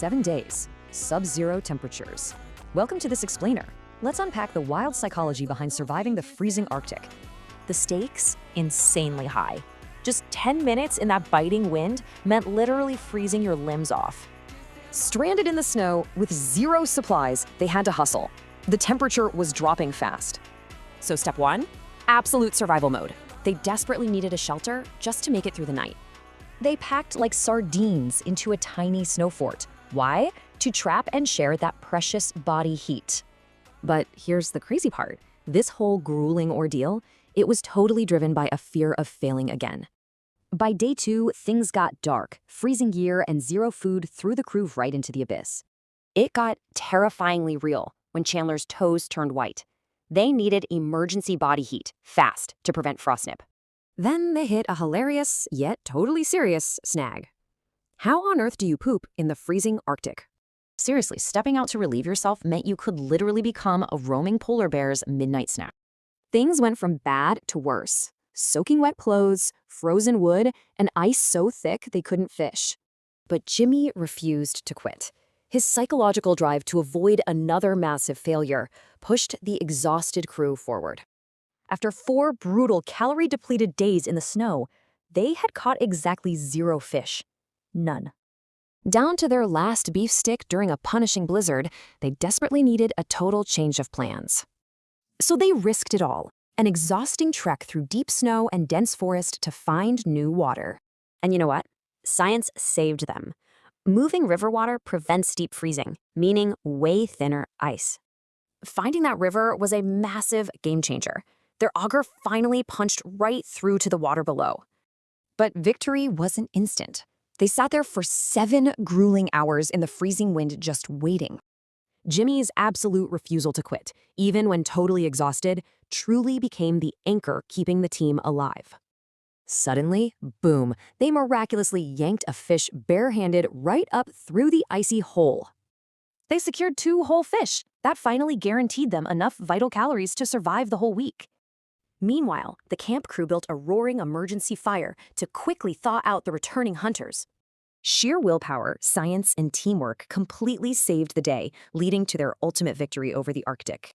7 days, sub-zero temperatures. Welcome to this explainer. Let's unpack the wild psychology behind surviving the freezing Arctic. The stakes? Insanely high. Just 10 minutes in that biting wind meant literally freezing your limbs off. Stranded in the snow with zero supplies, they had to hustle. The temperature was dropping fast. So step 1? Absolute survival mode. They desperately needed a shelter just to make it through the night. They packed like sardines into a tiny snow fort. Why? To trap and share that precious body heat. But here's the crazy part. This whole grueling ordeal, it was totally driven by a fear of failing again. By day 2, things got dark. Freezing gear and zero food threw the crew right into the abyss. It got terrifyingly real when Chandler's toes turned white. They needed emergency body heat, fast, to prevent frostnip. Then they hit a hilarious, yet totally serious, snag. How on earth do you poop in the freezing Arctic? Seriously, stepping out to relieve yourself meant you could literally become a roaming polar bear's midnight snack. Things went from bad to worse. Soaking wet clothes, frozen wood, and ice so thick they couldn't fish. But Jimmy refused to quit. His psychological drive to avoid another massive failure pushed the exhausted crew forward. After 4 brutal, calorie-depleted days in the snow, they had caught exactly 0 fish. None. Down to their last beef stick during a punishing blizzard, they desperately needed a total change of plans. So they risked it all, an exhausting trek through deep snow and dense forest to find new water. And you know what? Science saved them. Moving river water prevents deep freezing, meaning way thinner ice. Finding that river was a massive game changer. Their auger finally punched right through to the water below. But victory wasn't instant. They sat there for 7 grueling hours in the freezing wind just waiting. Jimmy's absolute refusal to quit, even when totally exhausted, truly became the anchor keeping the team alive. Suddenly, boom, they miraculously yanked a fish barehanded right up through the icy hole. They secured 2 whole fish. That finally guaranteed them enough vital calories to survive the whole week. Meanwhile, the camp crew built a roaring emergency fire to quickly thaw out the returning hunters. Sheer willpower, science, and teamwork completely saved the day, leading to their ultimate victory over the Arctic.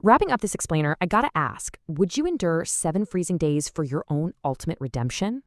Wrapping up this explainer, I gotta ask, would you endure 7 freezing days for your own ultimate redemption?